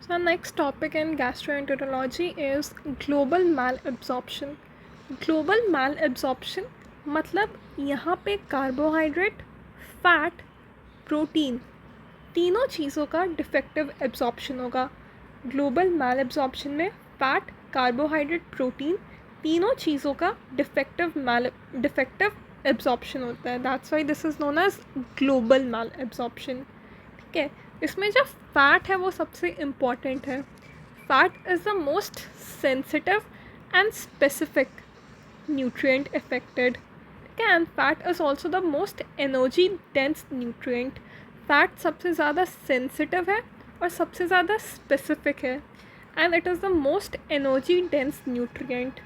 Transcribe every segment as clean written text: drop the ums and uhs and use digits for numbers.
So our next topic in gastroenterology is global malabsorption. Global malabsorption मतलब यहाँ पे carbohydrate, fat, protein तीनों चीज़ों का डिफेक्टिव एब्जॉर्प्शन होगा. ग्लोबल malabsorption में फैट, कार्बोहाइड्रेट, प्रोटीन तीनों चीज़ों का डिफेक्टिव एब्जॉर्प्शन होता है. That's why this is known as global malabsorption. ठीक है. इसमें जो फैट है वो सबसे इम्पॉर्टेंट है. Fat is the most sensitive and specific nutrient affected. ठीक है. And fat is also the most energy dense nutrient. Fat सबसे ज़्यादा सेंसिटिव है और सबसे ज़्यादा स्पेसिफिक है. And it is the most energy dense nutrient.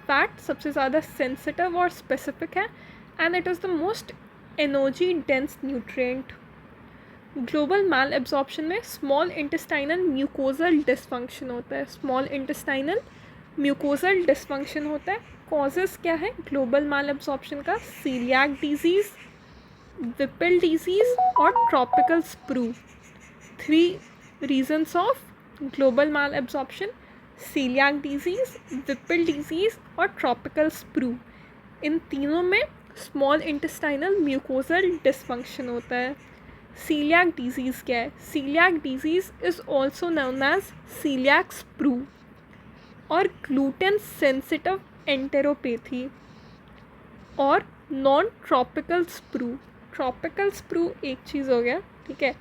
Fat सबसे ज़्यादा सेंसिटिव और स्पेसिफिक है and it is the most energy dense nutrient. Global malabsorption में स्मॉल इंटेस्टाइनल म्यूकोजल डिसफंक्शन होता है. स्मॉल इंटेस्टाइनल म्यूकोजल डिसफंक्शन होता है. कॉजेज़ क्या है ग्लोबल मैल एब्जॉर्प्शन का? सीलियाक डिजीज़, विपिल डिजीज़ और tropical sprue. 3 reasons of global malabsorption: coeliac disease, Whipple disease और ट्रॉपिकल स्प्रू. इन तीनों में स्मॉल इंटेस्टाइनल म्यूकोजल डिसफंक्शन होता है. सीलियाक डिजीज़ क्या है? Coeliac disease is also known as coeliac sprue और ग्लूटेन सेंसिटिव एंटेरोपैथी और non tropical sprue. Tropical sprue एक चीज़ हो गया. ठीक है.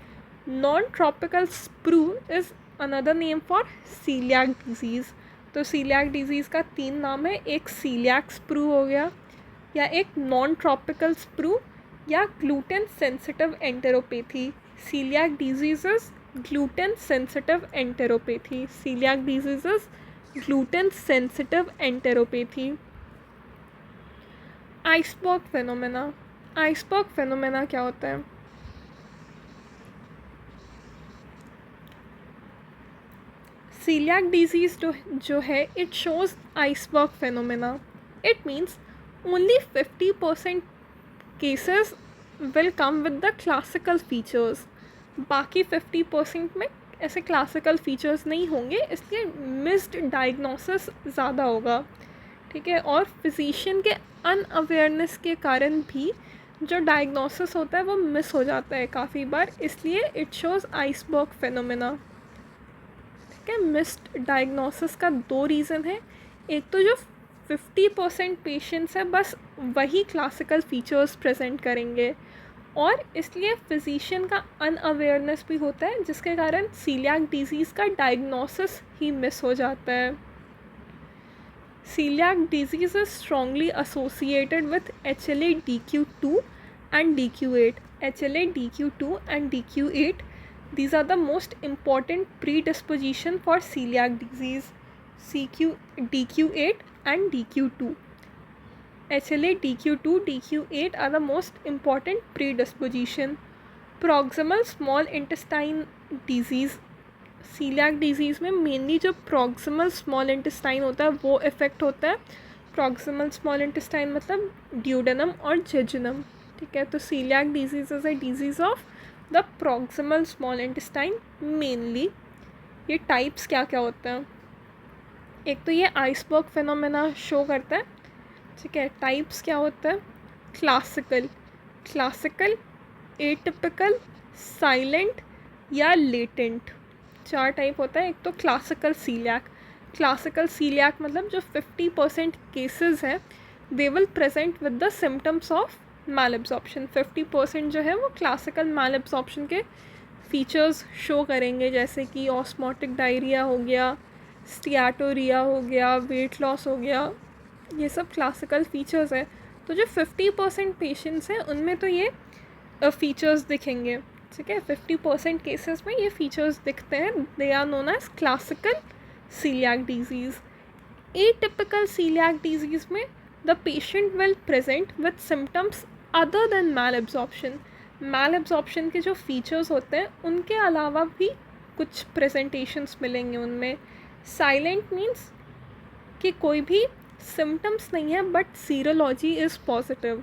Non tropical sprue is another name for coeliac disease. तो सीलियाक डिजीज़ का 3 नाम है. एक सीलियाक स्प्रू हो गया, या एक नॉन ट्रॉपिकल स्प्रू, या gluten sensitive enteropathy. Coeliac disease gluten sensitive enteropathy. Coeliac disease gluten sensitive enteropathy. Iceberg phenomena. Iceberg phenomena क्या होता है? सीलियाक डिजीज़ जो है it shows iceberg phenomena. It means only 50% cases will come with the classical features. बाकी 50% में ऐसे classical features नहीं होंगे, इसलिए मिस्ड डायग्नोसिस ज़्यादा होगा. ठीक है. और फिजिशियन के अनअवेयरनेस के कारण भी जो डायग्नोसिस होता है वो मिस हो जाता है काफ़ी बार, इसलिए इट शोज़ आइसबर्ग फेनोमेना. ठीक है. मिस्ड डायग्नोसिस का 2 रीज़न है. एक तो जो 50% पेशेंट्स है बस वही क्लासिकल फीचर्स प्रेजेंट करेंगे, और इसलिए फिजिशियन का अनअवेयरनेस भी होता है जिसके कारण सीलियाक डिजीज़ का डायग्नोसिस ही मिस हो जाता है. Coeliac disease is strongly associated with HLA-DQ2 and DQ8. HLA-DQ2 and DQ8, these are the most important predisposition for celiac disease. DQ8 and DQ2. HLA, DQ2, DQ8 are the most important predisposition. Proximal small intestine disease. Coeliac disease में mainly जो proximal small intestine होता है वो affect होता है. Proximal small intestine मतलब duodenum और jejunum. ठीक है. तो coeliac disease is a disease of the proximal small intestine mainly. ये टाइप्स क्या क्या होते हैं? एक तो ये आइसबर्ग फेनोमेना शो करता है. ठीक है. टाइप्स क्या होता है? क्लासिकल, एटिपिकल, साइलेंट या लेटेंट. 4 टाइप होता है. एक तो क्लासिकल सीलियाक मतलब जो 50% केसेस हैं they will present with the symptoms of malabsorption. 50% जो है वो क्लासिकल मैलएब्जॉर्प्शन के फीचर्स शो करेंगे, जैसे कि ऑस्मोटिक डायरिया हो गया, स्टियाटोरिया हो गया, वेट लॉस हो गया. ये सब क्लासिकल फीचर्स है. तो जो 50% पेशेंट्स हैं उनमें तो ये फीचर्स दिखेंगे. ठीक है. 50% केसेस में ये फीचर्स दिखते हैं. They are known as classical coeliac disease. Atypical coeliac disease में the patient will present with symptoms other than malabsorption. Malabsorption के जो फीचर्स होते हैं उनके अलावा भी कुछ प्रेजेंटेशंस मिलेंगे उनमें. साइलेंट मीन्स कि कोई भी सिम्टम्स नहीं है but serology is positive.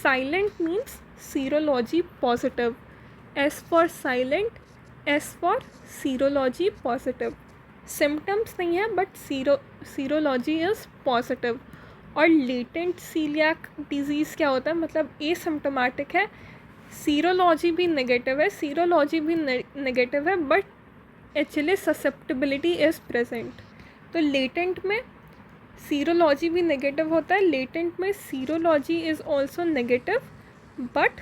Silent means serology positive. S for silent, S for serology positive, symptoms नहीं है बट सीरोलॉजी इज़ पॉजिटिव। और लेटेंट सीलियाक डिजीज़ क्या होता है, मतलब एसिम्टोमेटिक है, सीरोलॉजी भी नेगेटिव है, सीरोलॉजी भी नेगेटिव है, but actually susceptibility is present. तो लेटेंट में सीरोलॉजी भी नेगेटिव होता है, लेटेंट में serology is also negative but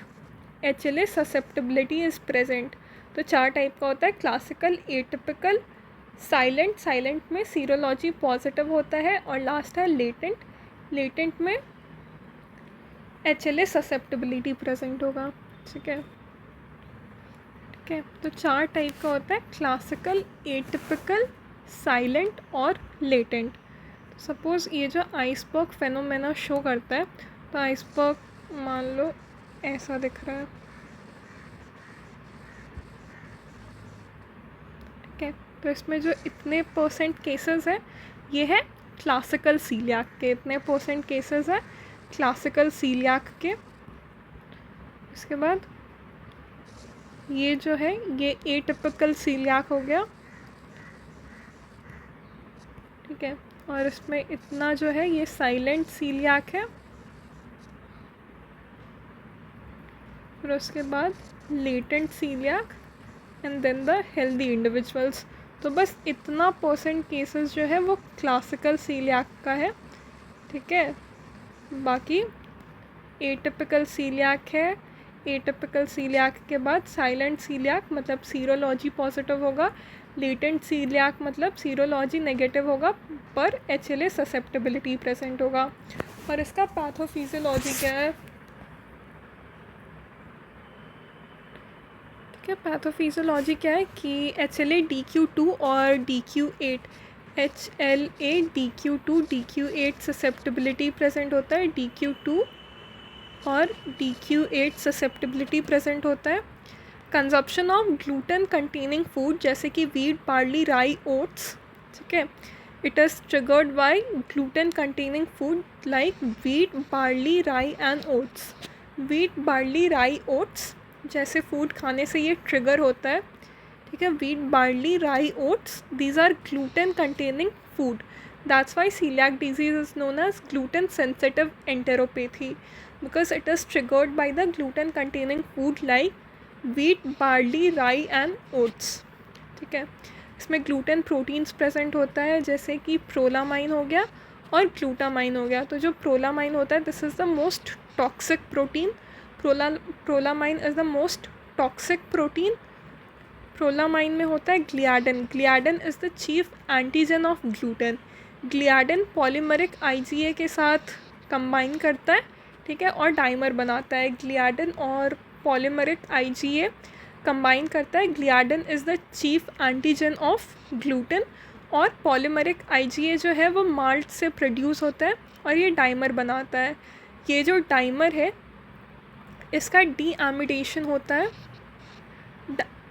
actually susceptibility is present. तो 4 टाइप का होता है, क्लासिकल, एटिपिकल, साइलेंट, साइलेंट में सीरोलॉजी पॉजिटिव होता है, और लास्ट है लेटेंट, लेटेंट में एक्चुअली ससेप्टिबिलिटी प्रेजेंट होगा। ठीक है, ठीक है। तो 4 टाइप का होता है, क्लासिकल, एटिपिकल, साइलेंट और लेटेंट। सपोज़ ये जो आइसबर्ग फेनोमेना शो करता है, तो आइसबर्ग मान लो ऐसा दिख रहा है, ठीक है। तो इसमें जो इतने परसेंट केसेस है ये है क्लासिकल सीलियाक के, इतने परसेंट केसेस है क्लासिकल सीलियाक के। इसके बाद ये जो है ये एटिपिकल सीलियाक हो गया, ठीक है। और इसमें इतना जो है ये साइलेंट सीलियाक है। फिर उसके बाद latent coeliac and then the healthy individuals. तो बस इतना परसेंट केसेस जो है वो क्लासिकल सीलियाक का है, ठीक है। बाकी एटिपिकल सीलियाक है, एटिपिकल सीलियाक के बाद साइलेंट सीलियाक मतलब सीरोलॉजी पॉजिटिव होगा, लेटेंट सीलियाक मतलब सीरोलॉजी नेगेटिव होगा पर एचएलए ससेप्टिबिलिटी प्रेजेंट होगा। और इसका पैथोफिजियोलॉजी क्या है, ठीक है। पैथोफिजियोलॉजी क्या है कि HLA DQ2 और DQ8, HLA DQ2 DQ8 susceptibility present होता है, DQ2 और DQ8 ससेप्टिबिलिटी प्रेजेंट होता है। Consumption of gluten containing food जैसे कि वीट, बार्ली, राई, ओट्स, ठीक है, it is triggered by gluten containing food like wheat, barley, rye and oats. Wheat, barley, rye, oats जैसे फूड खाने से ये ट्रिगर होता है, ठीक है। Wheat, barley, rye, oats, these are gluten containing food, that's why celiac disease is known as gluten sensitive enteropathy because it is triggered by the gluten containing food like wheat, barley, rye and oats, ठीक है। इसमें gluten proteins present होता है जैसे कि प्रोलामाइन हो गया और ग्लूटामाइन हो गया। तो जो प्रोलामाइन होता है this is the most toxic protein, prolamine is the most toxic protein. Prolamine में होता है gliadin, gliadin is the chief antigen of gluten. Gliadin polymeric IgA के साथ कंबाइन करता है, ठीक है, और डाइमर बनाता है। ग्लियाडन और पॉलीमरिक IgA कंबाइन करता है, gliadin is the chief antigen of gluten. और पॉलीमरिक IgA जो है वो माल्ट से प्रोड्यूस होता है और ये डाइमर बनाता है। ये जो डाइमर है इसका डीएमिडेशन होता है,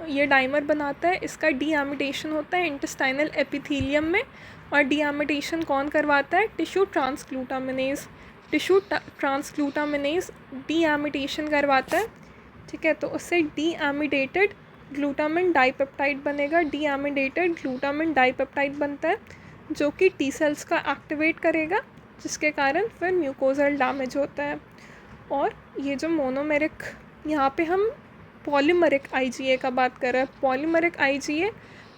ये डाइमर बनाता है, इसका डीएमिडेशन होता है इंटेस्टाइनल एपिथेलियम में। और डीएमिडेशन कौन करवाता है, टिश्यू ट्रांसग्लूटामिनेज, टिश्यू ट्रांसग्लूटामिनेज डीएमिडेशन करवाता है, ठीक है। तो उससे डीएमिडेटेड ग्लूटामिन डाइपेप्टाइड बनेगा, डीएमिडेटेड ग्लूटामिन डाइपेप्टाइड बनता है जो कि टी सेल्स का एक्टिवेट करेगा जिसके कारण फिर म्यूकोजल डैमेज होता है। और ये जो मोनोमेरिक, यहाँ पे हम पॉलीमरिक IgA का बात कर रहे हैं, पॉलीमरिक IgA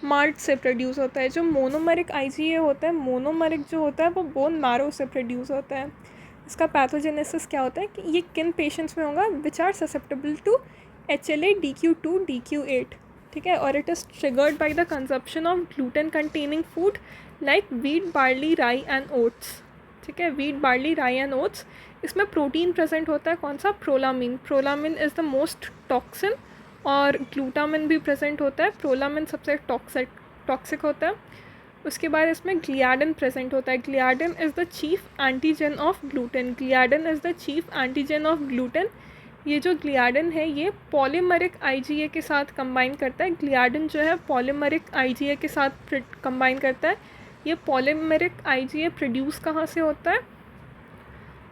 माल्ट से प्रोड्यूस होता है। जो मोनोमरिक IgA होता है, मोनोमरिक जो होता है वो बोन मैरो से प्रोड्यूस होता है। इसका पैथोजेनेसिस क्या होता है कि ये किन पेशेंट्स में होगा, which are susceptible to HLA DQ2 DQ8, ठीक है। और it is triggered by the consumption of gluten containing food like wheat, barley, rye and oats, ठीक है। Wheat, barley, rye and oats, इसमें प्रोटीन प्रेजेंट होता है कौन सा, prolamin. Prolamin is the most toxin और ग्लूटामिन भी प्रेजेंट होता है, प्रोलामिन सबसे टॉक्सिक होता है। उसके बाद इसमें ग्लियाडन प्रेजेंट होता है, gliadin is the chief antigen of gluten, gliadin is the chief antigen of gluten. ये जो ग्लियाडन है ये पॉलीमरिक IgA के साथ कंबाइन करता है, ग्लियाडन जो है पॉलीमरिक IgA के साथ कंबाइन करता है। ये पॉलीमरिक IgA प्रोड्यूस कहाँ से होता है,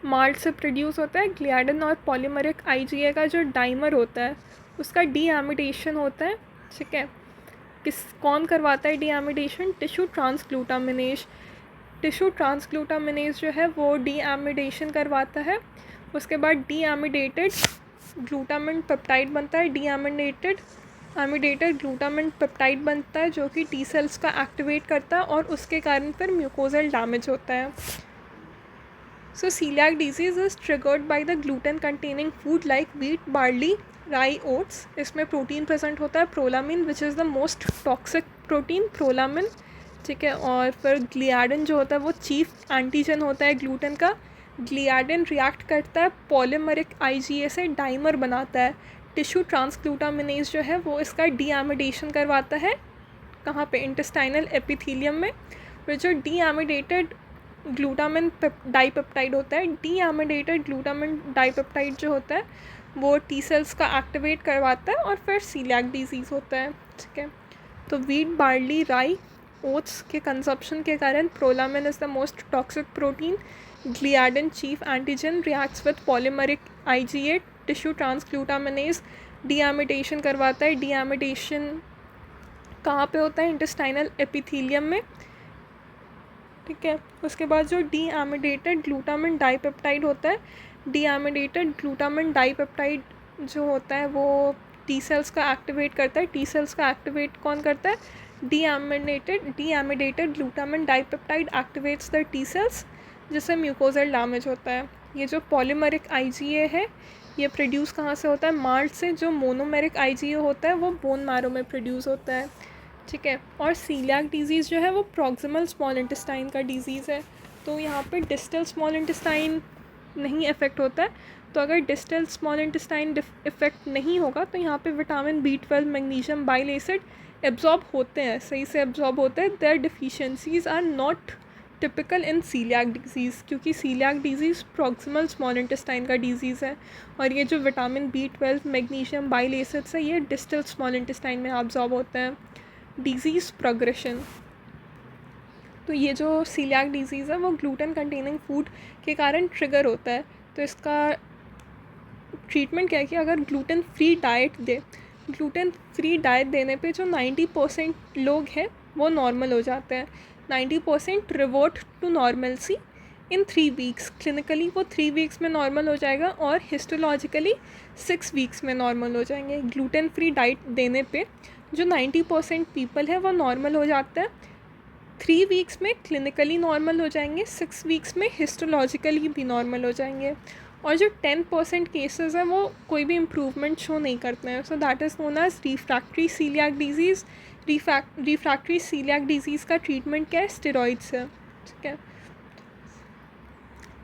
माल्ट से प्रोड्यूस होता है। ग्लियाडन और पॉलीमरिक IgA का जो डाइमर होता है उसका डीएमिडेशन होता है, ठीक है। कौन करवाता है डीएमिडेशन? टिश्यू ट्रांसग्लूटामिनेज। टिश्यू ट्रांसग्लूटामिनेज जो है वो डीएमिडेशन करवाता है। उसके बाद डीएमिडेटेड ग्लूटामिन पेप्टाइड बनता है। डीएमिडेटेड ग्लूटामिन पेप्टाइड बनता है जो कि टी सेल्स का एक्टिवेट करता है और उसके कारण फिर म्यूकोजल डैमेज होता है। So coeliac disease is triggered by the gluten containing food like wheat, barley, rye, oats. इसमें प्रोटीन प्रेजेंट होता है prolamin, which is the most toxic protein, prolamin, ठीक है। और फिर ग्लियाडिन जो होता है वो चीफ एंटीजन होता है ग्लूटेन का। ग्लियाडिन रिएक्ट करता है पॉलीमरिक आईजीए से, डाइमर बनाता है। टिश्यू ट्रांसग्लूटामिनेज जो है वो इसका डीएमिडेशन करवाता है। कहाँ पे? इंटेस्टाइनल एपिथीलियम में। फिर जो डीएमिडेटेड ग्लूटामिन डाइपेप्टाइड होता है, डीएमिडेटेड ग्लूटामिन डाइपेप्टाइड जो होता है वो टी सेल्स का एक्टिवेट करवाता है और फिर सीलियाक डिजीज़ होता है, ठीक है। तो व्हीट, बार्ली, राई, ओट्स के कंजप्शन के कारण prolamin is the most toxic protein. Gliadin chief antigen reacts with polymeric IgA. Tissue transglutaminase deamidation करवाता है। डीएमिडेशन कहाँ पे होता है? इंटेस्टाइनल एपिथीलियम में, ठीक है। उसके बाद जो डीएमिडेटेड ग्लूटामिन डाइपेप्टाइड होता है, डीएमिडेटेड ग्लूटामिन डाइपेप्टाइड जो होता है वो टी सेल्स का एक्टिवेट करता है। टी सेल्स का एक्टिवेट कौन करता है? Deamidated glutamine dipeptide activates the T cells, जिससे म्यूकोजल डैमेज होता है। ये जो पॉलीमरिक आईजीए है ये प्रोड्यूस कहाँ से होता है? मार्ट से। जो मोनोमेरिक आईजीए होता है वो बोन मैरो में प्रोड्यूस होता है, ठीक है। और सीलियाक डिजीज़ जो है वो प्रॉक्सिमल स्मॉल इंटेस्टाइन का डिजीज़ है। तो यहाँ पे डिस्टल स्मॉल इंटेस्टाइन नहीं इफ़ेक्ट होता है। तो अगर डिस्टल स्मॉल इंटेस्टाइन इफ़ेक्ट नहीं होगा तो यहाँ पे vitamin B12, magnesium, bile acid absorb होते हैं, सही से एब्जॉर्ब होते हैं। Their deficiencies are not typical in coeliac disease, क्योंकि coeliac disease proximal small intestine का डिजीज़ है और ये जो vitamin B12, magnesium, bile acids है ये डिस्टल स्मॉल इंटेस्टाइन में एब्जॉर्ब होते हैं। डिज़ीज़ प्रोग्रेशन, तो ये जो सीलियाक डिजीज़ है वो ग्लूटेन कंटेनिंग फूड के कारण ट्रिगर होता है। तो इसका ट्रीटमेंट क्या है कि अगर gluten free diet gluten free diet देने पे जो 90% लोग हैं वो नॉर्मल हो जाते हैं। 90% revert to normalcy in 3 weeks. Clinically वो 3 वीक्स में नॉर्मल हो जाएगा और हिस्टोलॉजिकली 6 वीक्स में नॉर्मल हो जाएंगे। ग्लूटेन फ्री डाइट देने पे जो 90% पीपल है वो नॉर्मल हो जाता है। 3 वीक्स में क्लिनिकली नॉर्मल हो जाएंगे, 6 वीक्स में हिस्टोलॉजिकली भी नॉर्मल हो जाएंगे। और जो 10% केसेस हैं वो कोई भी इम्प्रूवमेंट शो नहीं करते हैं। So that is known as refractory coeliac disease. Refractory coeliac disease का ट्रीटमेंट क्या है? स्टेरॉइड्स है, ठीक है।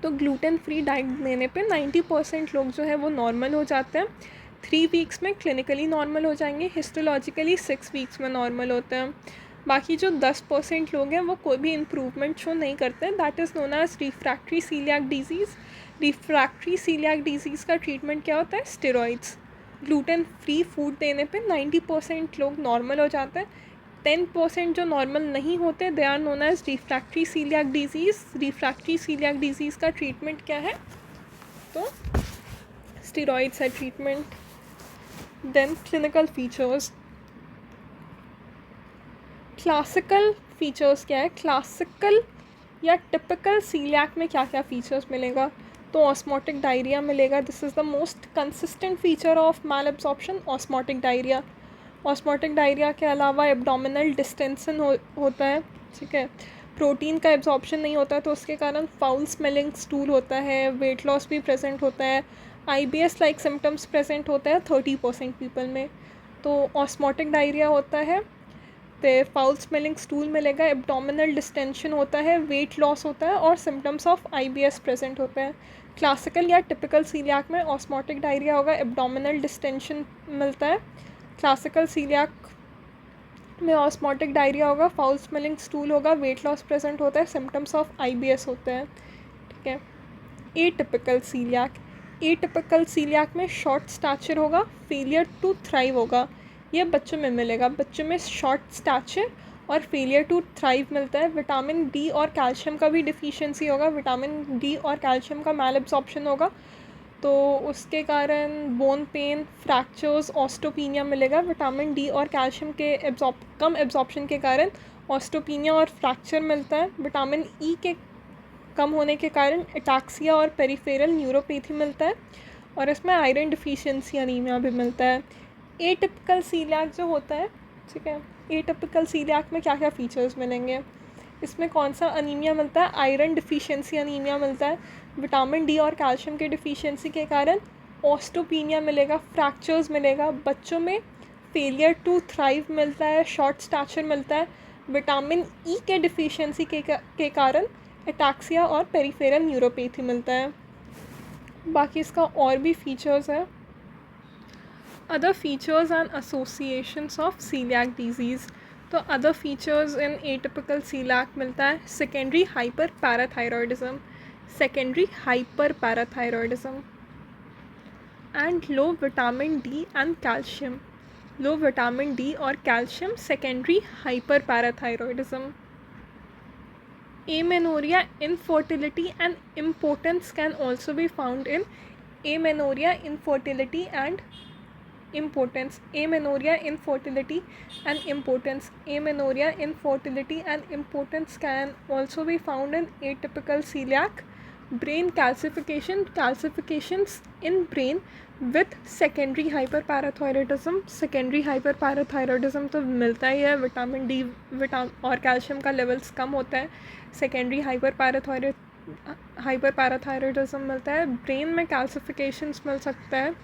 तो ग्लूटेन फ्री डाइट देने पे 90% लोग जो है वो नॉर्मल हो जाते हैं। 3 वीक्स में क्लिनिकली नॉर्मल हो जाएंगे, हिस्टोलॉजिकली 6 वीक्स में नॉर्मल होते हैं। बाकी जो 10% लोग हैं वो कोई भी इम्प्रूवमेंट शो नहीं करते हैं। That is known as refractory coeliac disease. Refractory coeliac disease का ट्रीटमेंट क्या होता है? स्टेरॉइड्स। ग्लूटेन फ्री फूड देने पे 90% लोग नॉर्मल हो जाते हैं। 10% जो नॉर्मल नहीं होते they are known as refractory coeliac disease. Refractory coeliac disease का ट्रीटमेंट क्या है? तो स्टेरॉइड्स है treatment. Then clinical features. Classical features क्या है? क्लासिकल या टिपिकल सीलियाक में क्या क्या फीचर्स मिलेगा? तो ऑस्मोटिक डायरिया मिलेगा। This is the most consistent feature of malabsorption, osmotic diarrhoea. Osmotic diarrhoea के अलावा एब्डोमिनल डिस्टेंशन होता है, ठीक है। प्रोटीन का एब्जॉर्प्शन नहीं होता तो उसके कारण फाउल स्मेलिंग स्टूल होता है। वेट लॉस भी प्रेजेंट होता है। IBS लाइक सिम्टम्स प्रेजेंट होता है 30% पीपल में। तो ऑस्मोटिक डायरिया होता है, तो फाउल स्मेलिंग स्टूल मिलेगा, एब्डोमिनल डिस्टेंशन होता है, वेट लॉस होता है और सिम्टम्स ऑफ IBS प्रेजेंट होते हैं। क्लासिकल या टिपिकल सीलियाक में ऑस्मोटिक डायरिया होगा, एब्डोमिनल डिस्टेंशन मिलता है। क्लासिकल सीलियाक में ऑस्मोटिक डायरिया होगा, फाउल स्मेलिंग स्टूल होगा, वेट लॉस प्रेजेंट होता है, सिम्टम्स ऑफ IBS होते हैं, ठीक है। Atypical coeliac. एटिपिकल सीलियाक में शॉर्ट स्टैचर होगा, फेलियर टू थ्राइव होगा। ये बच्चों में मिलेगा। बच्चों में शॉर्ट स्टैचर और फेलियर टू थ्राइव मिलता है। विटामिन D और कैल्शियम का भी डिफिशियंसी होगा। विटामिन D और कैल्शियम का मैल एब्जॉर्प्शन होगा। तो उसके कारण बोन पेन, फ्रैक्चर्स, ऑस्टोपीनिया मिलेगा। विटामिन डी और कैल्शियम के कम एब्जॉर्प्शन के कारण ऑस्टोपीनिया और फ्रैक्चर मिलता है। विटामिन ई के कम होने के कारण एटाक्सिया और पेरिफेरल न्यूरोपैथी मिलता है, और इसमें आयरन डिफिशिएंसी अनीमिया भी मिलता है। एटिपिकल सीलियाक जो होता है, ठीक है, एटिपिकल सीलियाक में क्या क्या फीचर्स मिलेंगे? इसमें कौन सा अनीमिया मिलता है? आयरन डिफिशिएंसी अनीमिया मिलता है। विटामिन डी और कैल्शियम के डिफिशिएंसी के कारण ऑस्टोपीनिया मिलेगा, फ्रैक्चर्स मिलेगा। बच्चों में फेलियर टू थ्राइव मिलता है, शॉर्ट स्टैचर मिलता है। विटामिन ई के डिफिशिएंसी के कारण एटाक्सिया और पेरिफेरल न्यूरोपैथी मिलता है। बाकी इसका और भी फीचर्स है। Other features and associations of coeliac disease, तो other features in atypical coeliac मिलता है secondary hyper parathyroidism, secondary hyper parathyroidism and low vitamin D and calcium, low vitamin D और calcium, secondary hyper parathyroidism. Amenorrhea, infertility and impotence can also be found in amenorrhea, infertility and impotence. Amenorrhea, infertility and impotence. Amenorrhea, infertility and impotence can also be found in atypical celiac. Brain calcification, calcifications in brain with secondary hyperparathyroidism. Secondary hyperparathyroidism तो मिलता ही है, vitamin D और calcium का levels कम होता है, secondary हाइपरपैराथायरॉयडिज्म मिलता है। Brain में कैल्सिफिकेशंस मिल सकता है।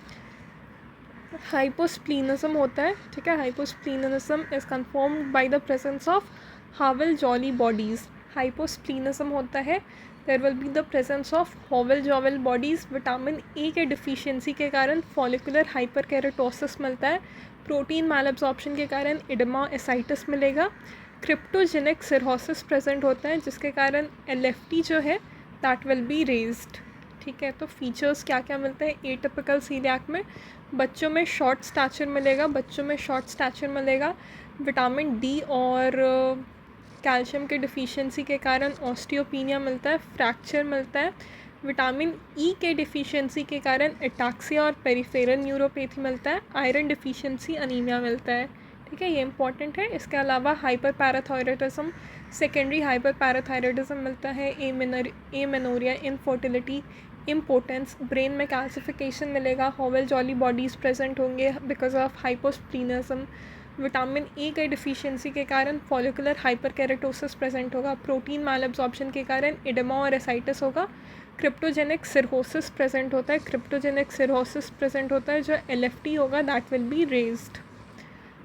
हाइपोस्प्लीनिज्म होता है, ठीक है, hyposplenism is confirmed by the presence of Howell Jolly bodies. Hyposplenism होता है, there will be the presence of Howell Jolly bodies. Vitamin A के डिफिशिएंसी के कारण फॉलिकुलर हाइपरकेरेटोसिस मिलता है। प्रोटीन मैलअब्जॉर्प्शन के कारण इडमा एसाइटिस मिलेगा। क्रिप्टोजेनिक सिरहोसिस प्रेजेंट होता है, जिसके कारण एलएफटी जो है दैट विल बी रेज्ड, ठीक है। तो फीचर्स क्या क्या मिलते हैं एटिपिकल सीलियाक में? बच्चों में शॉर्ट स्टैचर मिलेगा, बच्चों में शॉर्ट स्टैचर मिलेगा। विटामिन डी और कैल्शियम के डिफिशिएंसी के कारण ऑस्टियोपीनिया मिलता है, फ्रैक्चर मिलता है। विटामिन ई के डिफिशिएंसी के कारण एटाक्सिया और पेरिफेरल न्यूरोपैथी मिलता है। आयरन डिफिशिएंसी अनीमिया मिलता है, ठीक है, ये इंपॉर्टेंट है। इसके अलावा hyper parathyroidism, secondary hyper parathyroidism मिलता है। एमेनोरिया, इनफर्टिलिटी, इम्पोर्टेंस, ब्रेन में कैल्सिफिकेशन मिलेगा। हॉवेल जॉली बॉडीज़ प्रेजेंट होंगे बिकॉज ऑफ हाइपोस्प्लीनिज्म। विटामिन ए के डिफिशिएंसी के कारण फॉलिकुलर हाइपरकेरेटोसिस प्रेजेंट होगा। प्रोटीन मैलअब्जॉर्प्शन के कारण इडेमा और एसाइटिस होगा। क्रिप्टोजेनिक सिरहोसिस प्रेजेंट होता है, क्रिप्टोजेनिक सिरहोसिस प्रेजेंट होता है, जो एलएफटी होगा that will be raised.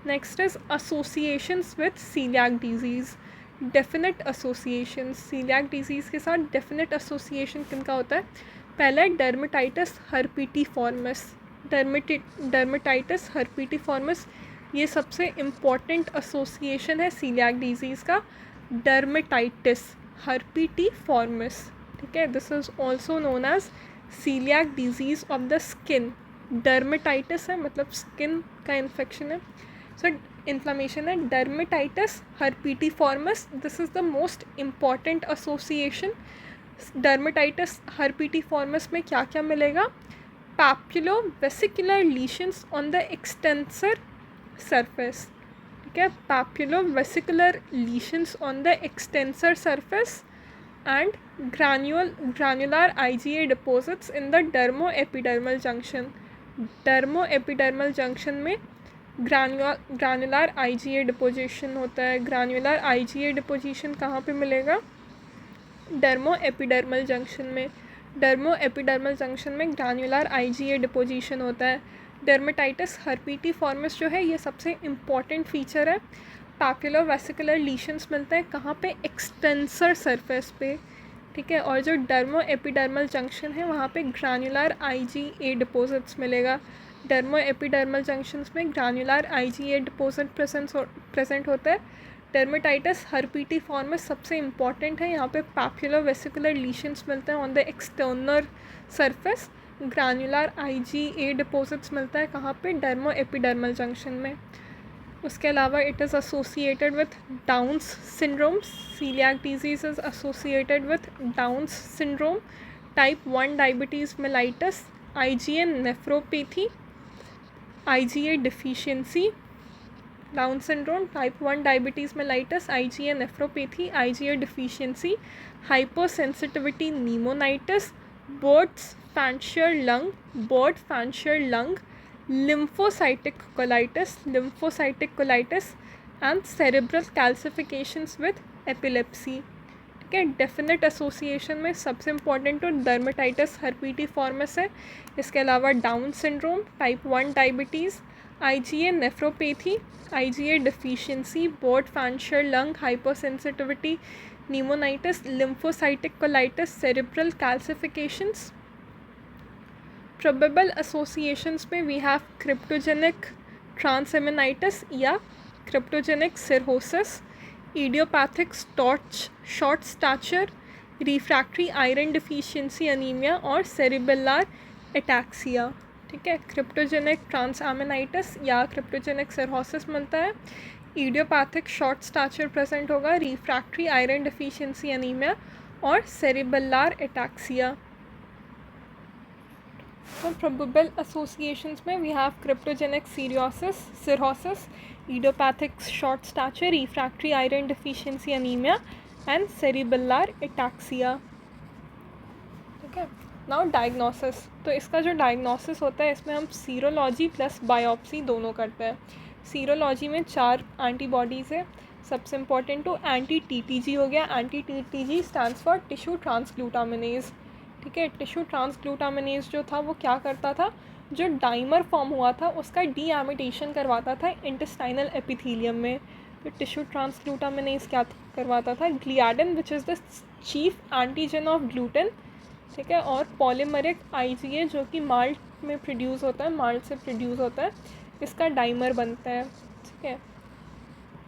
Next is associations with coeliac disease. Definite association, coeliac disease के साथ डेफिनेट एसोसिएशन किनका होता है? पहला है डर्मेटाइटिस हर्पिटिफॉर्मिस। डर्मेटाइटिस हर्पिटिफॉर्मिस ये सबसे इम्पॉर्टेंट एसोसिएशन है सीलियाक डिजीज़ का। डर्मेटाइटिस हर्पिटिफॉर्मिस, ठीक है, this is also known as coeliac disease of the skin. Dermatitis है मतलब स्किन का इन्फेक्शन है, सो इन्फ्लामेशन है। Dermatitis herpetiformis, this is the most important association. Dermatitis herpetiformis में क्या क्या मिलेगा? Papulo vesicular lesions on the extensor surface, ठीक है, papulo vesicular lesions on the extensor surface and granular IgA deposits in the dermoepidermal junction. dermoepidermal junction में granular IgA deposition होता है। granular IgA deposition कहाँ पे मिलेगा? dermoepidermal junction में। dermoepidermal junction में granular IgA deposition होता है। डर्मेटाइटिस हर्पिटिफॉर्मिस जो है ये सबसे इम्पॉर्टेंट फीचर है। पैपुलोवेसिकुलर लीशंस मिलते हैं कहाँ पे? एक्सटेंसर सरफेस पे, ठीक है, और जो डर्मो एपिडर्मल जंक्शन है वहाँ पे ग्रैन्युलर IgA डिपोजिट्स मिलेगा। डर्मो एपिडर्मल जंक्शंस में ग्रैन्युलर IgA डिपोजिट प्रेजेंट होता है। डर्मेटाइटिस हर्पिटिफॉर्मिस सबसे इम्पॉर्टेंट है, यहाँ पे पैपुलोवेसिकुलर लीशंस मिलते हैं on the external surface. Granular IgA deposits मिलता है कहाँ पे? डर्मो एपिडर्मल जंक्शन में। उसके अलावा it is associated with Down's syndrome. Coeliac disease is associated with Down's syndrome, type 1 diabetes mellitus, IgA nephropathy, IgA deficiency, Down syndrome, type 1 diabetes mellitus, IgA nephropathy, IgA deficiency, hypersensitivity pneumonitis, bird's fancier lung, lymphocytic colitis and cerebral calcifications with epilepsy. ठीक है, definite association में सबसे important तो dermatitis हर्पीटिफॉर्मिस है। इसके अलावा Down syndrome, type 1 diabetes, IgA nephropathy, IgA deficiency, bird fancier lung, hypersensitivity pneumonitis, lymphocytic colitis, cerebral calcifications. Probable associations में we have cryptogenic transaminitis या cryptogenic cirrhosis, idiopathic short stature, refractory iron deficiency anemia और cerebellar ataxia. ठीक है, cryptogenic ट्रांसएमिनाइटिस या cryptogenic cirrhosis मिलता है, idiopathic short stature present होगा, refractory iron deficiency anaemia और सेरिबेल्लार एटैक्सिया. तो प्रोबेबल एसोसिएशंस में we have cryptogenic cirrhosis, idiopathic short stature, refractory iron deficiency anaemia and cerebellar ataxia. ठीक है, नाउ डायग्नोसिस. तो इसका जो डायग्नोसिस होता है इसमें हम सीरोलॉजी प्लस बायोप्सी दोनों करते हैं. सीरोलॉजी में 4 एंटीबॉडीज़ है. सबसे इम्पॉर्टेंट तो एंटी TTG हो गया. Anti TTG stands for tissue transglutaminase. ठीक है, टिश्यू ट्रांसग्लूटामिनेज जो था वो क्या करता था, जो डाइमर फॉर्म हुआ था उसका डीएमिटेशन करवाता था इंटेस्टाइनल एपिथीलियम में. तो टिश्यू ट्रांसग्लूटामिनेज क्या करवाता था, gliadin which is the chief antigen of gluten. ठीक है, और पॉलीमरिक IgA जो कि माल्ट में प्रोड्यूस होता है, माल्ट से प्रोड्यूस होता है, इसका डाइमर बनता है. ठीक है,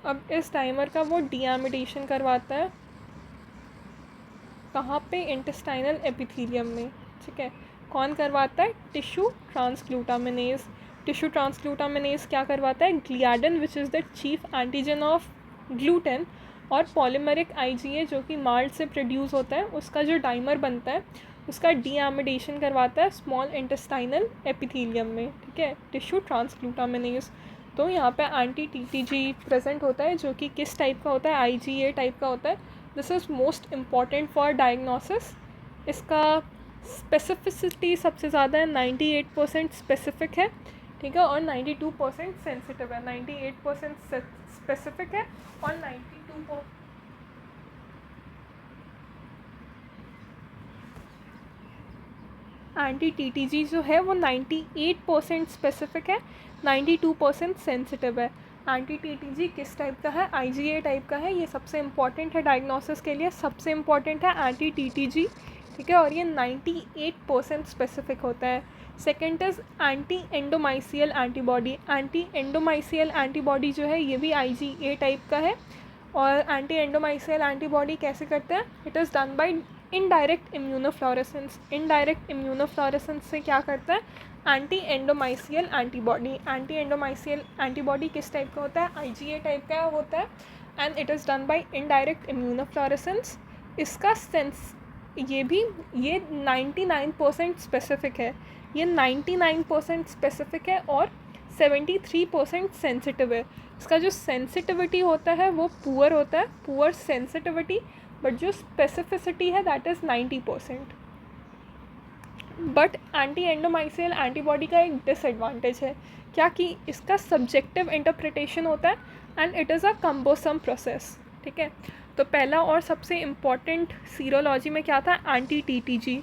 अब इस डाइमर का वो डीएमिटेशन करवाता है कहाँ पे, इंटेस्टाइनल एपिथीलियम में. ठीक है, कौन करवाता है, टिश्यू ट्रांसग्लूटामिनेज. टिश्यू ट्रांसग्लूटामिनेज क्या करवाता है, gliadin which is the chief antigen of gluten और पॉलीमरिक IgA जो कि माल्ट से प्रोड्यूस होता है, उसका जो डाइमर बनता है उसका डीएमिटेशन करवाता है स्मॉल इंटेस्टाइनल एपिथीलियम में. ठीक है, टिश्यू ट्रांसग्लूटामिनेज. तो यहाँ पे एंटी TTG प्रेजेंट होता है जो कि किस टाइप का होता है, IgA टाइप का होता है. This is most important for diagnosis. इसका स्पेसिफिसिटी सबसे ज़्यादा है, 98% स्पेसिफिक है. ठीक है, और 92% सेंसिटिव है. 98% स्पेसिफिक है और 92% एंटी TTG जो है वो 98% स्पेसिफिक है, 92% सेंसिटिव है. एंटी TTG किस टाइप का है, IgA टाइप का है. ये सबसे इम्पॉर्टेंट है डायग्नोसिस के लिए, सबसे इम्पॉर्टेंट है एंटी TTG. ठीक है, और ये 98% स्पेसिफिक होता है. Second is anti endomysial antibody. Anti endomysial antibody जो है ये भी IgA टाइप का है. और एंटी एंडोमाइसियल एंटीबॉडी कैसे करते हैं, it is done by indirect immunofluorescence. Indirect immunofluorescence से क्या करता है, anti endomysial antibody. Anti endomysial antibody किस टाइप का होता है, IgA टाइप का होता है and it is done by indirect immunofluorescence. इसका सेंस ये 99% स्पेसिफिक है. ये 99% स्पेसिफिक है और 73% सेंसिटिव है. इसका जो सेंसिटिविटी होता है वो पुअर होता है, पुअर सेंसिटिविटी, बट जो स्पेसिफिसिटी है that is 90%. But anti endomysial antibody का एक डिसएडवांटेज है क्या, कि इसका सब्जेक्टिव इंटरप्रिटेशन होता है and it is a cumbersome process. ठीक है, तो पहला और सबसे इम्पॉर्टेंट सीरोलॉजी में क्या था, एंटी TTG.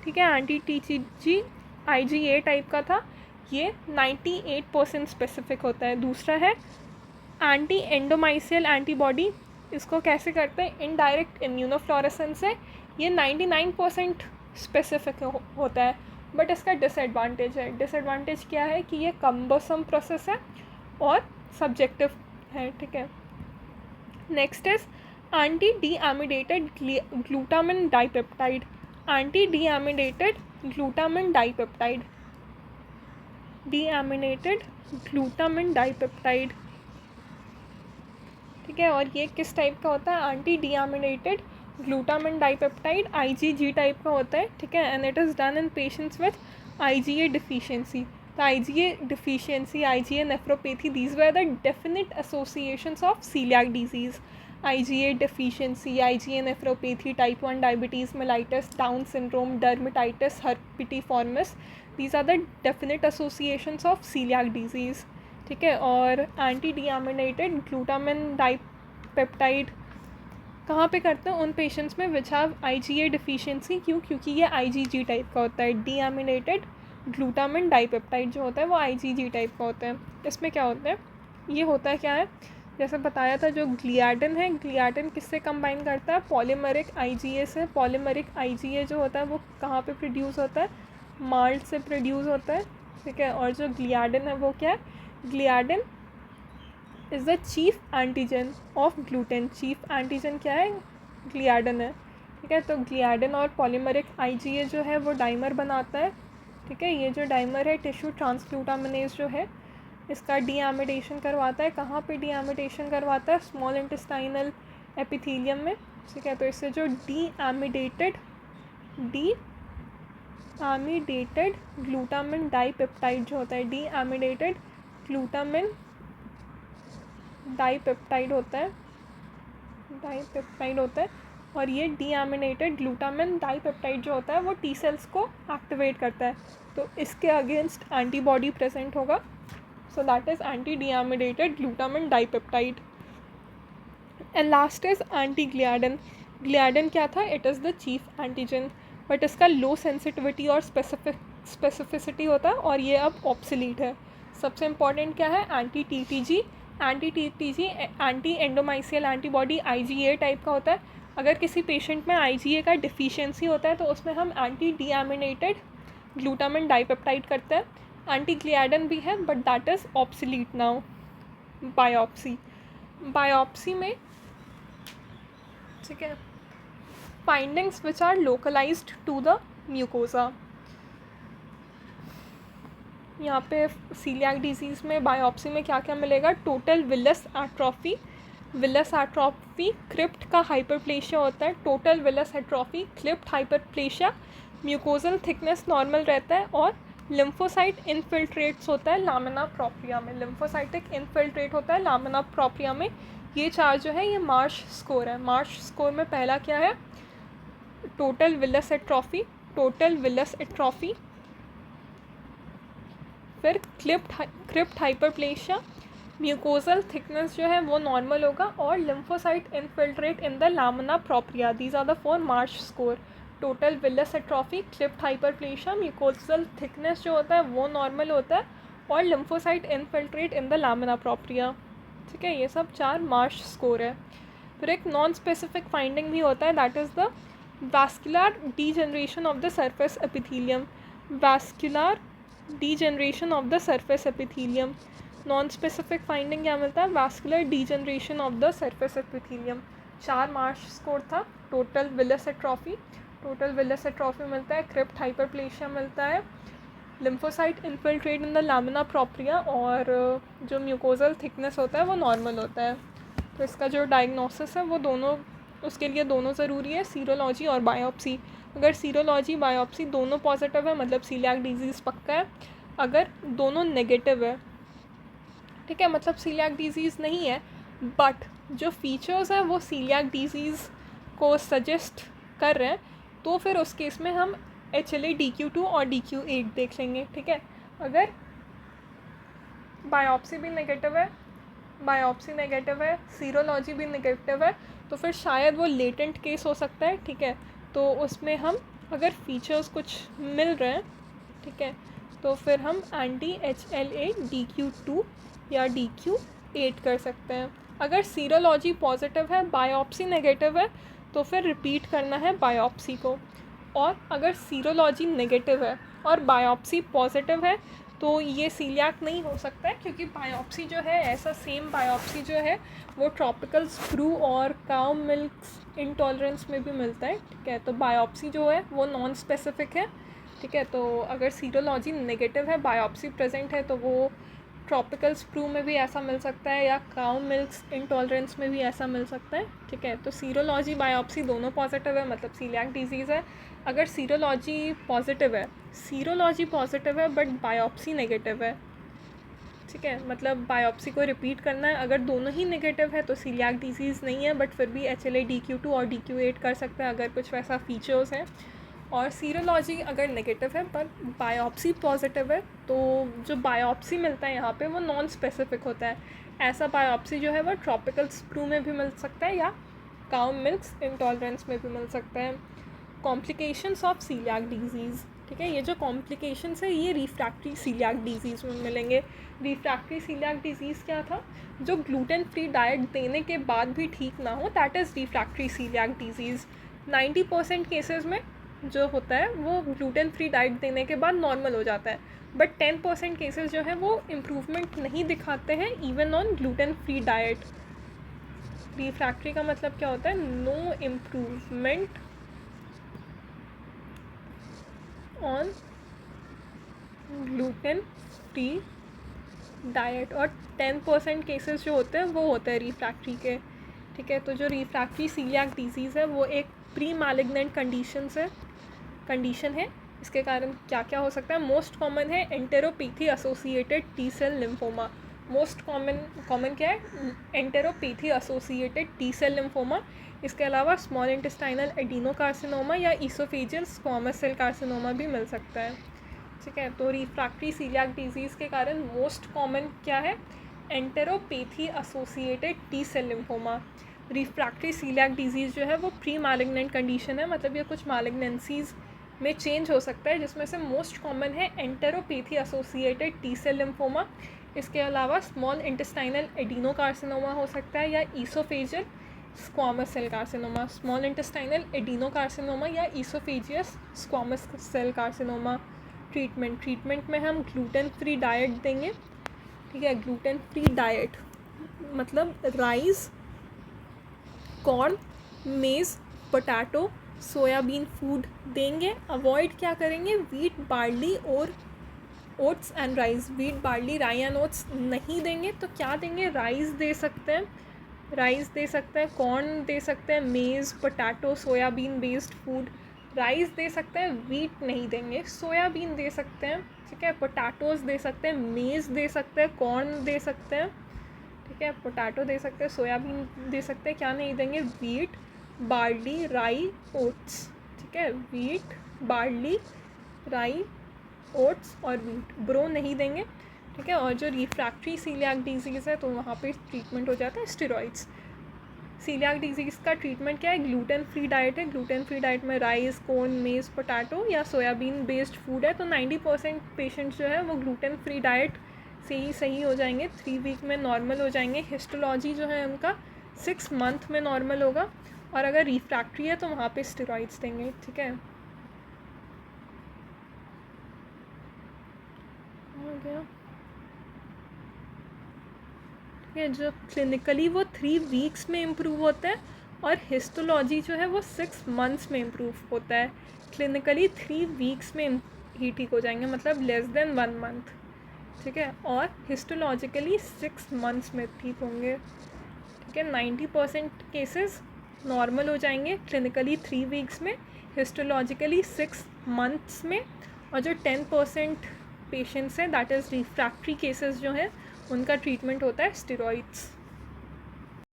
ठीक है, एंटी TTG IgA टाइप का था, ये 98% स्पेसिफिक होता है. दूसरा है एंटी एंडोमाइसियल एंटीबॉडी. इसको कैसे करते हैं, इनडायरेक्ट इम्यूनोफ्लोरेसेंस से. ये 99% स्पेसिफिक होता है, बट इसका डिसएडवांटेज है. डिसएडवांटेज क्या है कि ये कम्बोसम प्रोसेस है और सब्जेक्टिव है. ठीक है, next is anti deamidated glutamine dipeptide. Anti deamidated glutamine dipeptide, deaminated glutamine dipeptide. ठीक है, और ये किस टाइप का होता है, anti deaminated glutamine dipeptide IgG type का होता है. ठीक है, and it is done in patients with IgA deficiency. The IgA deficiency, IgA nephropathy, these were the definite associations of celiac disease. IgA deficiency, IgA nephropathy, type 1 diabetes mellitus, Down syndrome, dermatitis herpetiformis, these are the definite associations of celiac disease. ठीक है, और anti deaminated glutamine dipeptide कहाँ पे करते हैं? उन patients में which have IgA deficiency. क्यों? क्योंकि ये IgG टाइप का होता है. डीएमिनेटेड ग्लूटामिन डाइपेप्टाइड जो होता है वो IgG टाइप का होता है. इसमें क्या होता है? ये होता है क्या है, जैसे बताया था, जो ग्लियाडिन है, ग्लियाडिन किससे कंबाइन करता है? पॉलीमरिक IgA से. पॉलीमरिक IgA जो होता है वो कहाँ पे प्रोड्यूस होता है? माल्ट से प्रोड्यूस होता है. ठीक है, और जो ग्लियाडिन है वो क्या है? Gliadin is the chief antigen of gluten. Chief antigen क्या है? ग्लियाडिन है. ठीक है, तो ग्लियाडिन और पॉलीमरिक IgA जो है वो डाइमर बनाता है. ठीक है, ये जो डाइमर है टिश्यू ट्रांसग्लूटामिनेज जो है इसका डीएमिडेशन करवाता है. कहाँ पे डीएमिडेशन करवाता है? स्मॉल इंटेस्टाइनल एपिथेलियम में. ठीक है, तो इससे जो डीएमिडेटेड ग्लूटामिन डाइपेप्टाइड जो होता है, डीएमिडेटेड ग्लूटामिन डाइपेप्टाइड होता है, और ये डीएमिनेटेड ग्लूटामिन डाइपेप्टाइड जो होता है वो टी सेल्स को एक्टिवेट करता है. तो इसके अगेंस्ट एंटीबॉडी प्रेजेंट होगा. So that is anti deaminated glutamine dipeptide. And last is anti gliadin. Gliadin क्या था? It is the chief antigen, but इसका लो सेंसिटिविटी और स्पेसिफिसिटी होता है और ये अब ऑब्सोलीट है. सबसे इम्पॉर्टेंट क्या है? Anti TTG. Anti TTG anti endomysial antibody IgA type का होता है. अगर किसी पेशेंट में IgA का डिफिशियंसी होता है तो उसमें हम एंटी डीएमिनेटेड ग्लूटामिन डाइपेप्टाइड करते हैं. एंटी ग्लियाडिन भी है but that is obsolete now. Biopsy में, ठीक है, findings which are localised to the mucosa. यहाँ पे सीलियाक डिजीज़ में बायोप्सी में क्या क्या मिलेगा? Total villous atrophy. Villous atrophy crypt का हाइपरप्लेशिया होता है. Total villous atrophy, crypt hyperplasia. Mucosal thickness normal रहता है और लिम्फोसाइट इनफिल्ट्रेट्स होता है लामिना प्रोप्रिया में. लिम्फोसाइटिक इनफिल्ट्रेट होता है लामिना प्रोप्रिया में. ये चार जो है ये मार्श स्कोर है. मार्श स्कोर में पहला क्या है? Total villous atrophy. Total villous atrophy, फिर क्रिप्ट हाइपरप्लेशिया, म्यूकोजल थिकनेस जो है वो नॉर्मल होगा और lymphocyte infiltrate in the lamina propria. These are the 4 Marsh score. Total villous atrophy, crypt hyperplasia, mucosal thickness जो होता है वो नॉर्मल होता है और lymphocyte infiltrate in the lamina propria. ठीक है, ये सब 4 मार्श स्कोर है. फिर एक नॉन स्पेसिफिक फाइंडिंग भी होता है, that is the vascular degeneration of the surface epithelium. Vascular degeneration of the surface epithelium. Non specific finding क्या मिलता है? Vascular degeneration of the surface epithelium. 4 Marsh score था. Total villous atrophy, total villous atrophy मिलता है. Crypt hyperplasia मिलता है. Lymphocyte infiltrate in the lamina propria और जो म्यूकोजल थिकनेस होता है वो नॉर्मल होता है. तो इसका जो डायग्नोसिस है वो दोनों, उसके लिए दोनों ज़रूरी है, सीरोलॉजी और बायोप्सी. अगर सीरोलॉजी बायोप्सी दोनों पॉजिटिव है मतलब सीलियाक डिजीज़ पक्का है. अगर दोनों नेगेटिव है, ठीक है, मतलब सीलियाक डिजीज़ नहीं है बट जो फीचर्स हैं वो सीलियाक डिजीज़ को सजेस्ट कर रहे हैं, तो फिर उस केस में हम HLA DQ2 और DQ8 देख लेंगे. ठीक है, अगर बायोप्सी भी नेगेटिव है, सीरोलॉजी भी नेगेटिव है, तो फिर शायद वो लेटेंट केस हो सकता है. ठीक है, तो उसमें हम अगर फीचर्स कुछ मिल रहे हैं, ठीक है, तो फिर हम एंटी HLA DQ2 या DQ8 कर सकते हैं. अगर सीरोलॉजी पॉजिटिव है, बायोप्सी नेगेटिव है, तो फिर रिपीट करना है बायोप्सी को. और अगर सीरोलॉजी नेगेटिव है और बायोप्सी पॉजिटिव है तो ये सीलियाक नहीं हो सकता है, क्योंकि बायोप्सी जो है, ऐसा सेम बायोप्सी जो है वो ट्रॉपिकल स्क्रू और काउ मिल्क इंटॉलरेंस में भी मिलता है. ठीक है, तो बायोप्सी जो है वो नॉन स्पेसिफिक है. ठीक है, तो अगर सीरोलॉजी नेगेटिव है, बायोप्सी प्रेजेंट है, तो वो ट्रॉपिकल स्प्रू में भी ऐसा मिल सकता है या काउ मिल्क इंटॉलरेंस में भी ऐसा मिल सकता है, ठीक है। तो सीरोलॉजी बायोप्सी दोनों पॉजिटिव है, मतलब सीलियाक डिजीज़ है। अगर सीरोलॉजी पॉजिटिव है बट बायोप्सी नेगेटिव है, ठीक है, मतलब बायोप्सी को रिपीट करना है। अगर दोनों ही नेगेटिव है तो सीलियाक डिजीज़ नहीं है, बट फिर भी HLA-DQ2 और DQ8 कर सकते हैं अगर कुछ वैसा फीचर्स है। और सीरोलॉजी अगर नेगेटिव है पर बायोप्सी पॉजिटिव है, तो जो बायोप्सी मिलता है यहाँ पे वो नॉन स्पेसिफिक होता है। ऐसा बायोप्सी जो है वो ट्रॉपिकल स्प्रू में भी मिल सकता है या काउ मिल्क इंटॉलरेंस में भी मिल सकता है। कॉम्प्लिकेशंस ऑफ सीलियाक डिजीज़, ठीक है, ये जो कॉम्प्लिकेशंस है ये रिफ्रैक्टरी सीलियाक डिजीज़ में मिलेंगे। रिफ्रैक्टरी सीलियाक डिजीज़ क्या था? जो ग्लूटेन फ्री डाइट देने के बाद भी ठीक ना हो, that is refractory coeliac disease. 90% cases में जो होता है वो ग्लूटेन फ्री डाइट देने के बाद नॉर्मल हो जाता है, बट 10% केसेस जो है वो इम्प्रूवमेंट नहीं दिखाते हैं even on gluten free diet. Refractory का मतलब क्या होता है? No improvement on gluten free diet. और 10% केसेस जो होते हैं वो होते हैं रिफ्रैक्टरी के, ठीक है। तो जो रिफ्रैक्टरी सीलियाक डिजीज़ है वो एक प्री मैलिग्नेंट कंडीशन है। इसके कारण क्या क्या हो सकता है? मोस्ट कॉमन है enteropathy associated T cell lymphoma. Most common क्या है? Enteropathy associated T cell lymphoma. इसके अलावा स्मॉल इंटेस्टाइनल एडिनोकार्सिनोमा या ईसोफेजियल स्क्वामस सेल कार्सिनोमा भी मिल सकता है, ठीक है। तो रिफ्रैक्टरी सीलियाक डिजीज़ के कारण मोस्ट कॉमन क्या है? Enteropathy associated T cell lymphoma. Refractory coeliac disease जो है वो प्री मैलिग्नेंट कंडीशन है, मतलब ये कुछ मैलिग्नेंसीज में चेंज हो सकता है, जिसमें से मोस्ट कॉमन है enteropathy associated T cell lymphoma. इसके अलावा स्मॉल इंटेस्टाइनल एडिनोकार्सिनोमा हो सकता है या oesophageal squamous cell carcinoma. Small intestinal adenocarcinoma या oesophageal squamous cell carcinoma. Treatment में हम ग्लूटेन फ्री डाइट देंगे, ठीक है। ग्लूटेन फ्री डाइट मतलब rice, corn, maize, potato, soybean food देंगे। अवॉइड क्या करेंगे? वीट, बार्ली और oats and rice. Wheat, barley, rye and oats नहीं देंगे, तो क्या देंगे? राइस दे सकते हैं, कॉर्न दे सकते हैं, maize, potato, soybean based food. Rice दे सकते हैं, वीट नहीं देंगे। सोयाबीन दे सकते हैं, ठीक है, पोटैटोज़ दे सकते हैं, मेज़ दे सकते हैं, कॉर्न दे सकते हैं, ठीक है, पोटैटो दे सकते हैं, सोयाबीन दे सकते हैं। क्या नहीं देंगे? वीट, बार्ली, राई, ओट्स, ठीक है। वीट, बार्ली, राई, ओट्स और वीट, ब्रो नहीं देंगे, ठीक है। और जो रिफ्रैक्टरी सीलियाक डिजीज़ है तो वहाँ पे ट्रीटमेंट हो जाता है स्टेरॉइड्स। सीलियाक डिजीज़ का ट्रीटमेंट क्या है? ग्लूटेन फ्री डाइट है। ग्लूटेन फ्री डाइट में राइस, कॉर्न, मेज़, पोटैटो या सोयाबीन बेस्ड फूड है। तो 90% पेशेंट्स जो है वो ग्लूटेन फ्री डाइट से ही सही हो जाएंगे, 3 वीक में नॉर्मल हो जाएंगे। हिस्टोलॉजी जो है उनका 6 मंथ में नॉर्मल होगा। और अगर रिफ्रैक्टरी है तो वहाँ पे स्टेरॉइड्स देंगे, ठीक है। हो गया, ठीक है। जो क्लिनिकली वो 3 वीक्स में इम्प्रूव होता है और हिस्टोलॉजी जो है वो 6 मंथ्स में इम्प्रूव होता है। क्लिनिकली 3 वीक्स में ही ठीक हो जाएंगे, मतलब लेस देन 1 मंथ, ठीक है। और हिस्टोलॉजिकली 6 मंथ्स में ठीक होंगे, ठीक है। 90% केसेस नॉर्मल हो जाएंगे क्लिनिकली 3 वीक्स में, हिस्टोलॉजिकली 6 मंथ्स में। और जो 10% पेशेंट्स हैं दैट इज़ रिफ्रैक्टरी केसेस जो हैं उनका ट्रीटमेंट होता है स्टेरॉइड्स।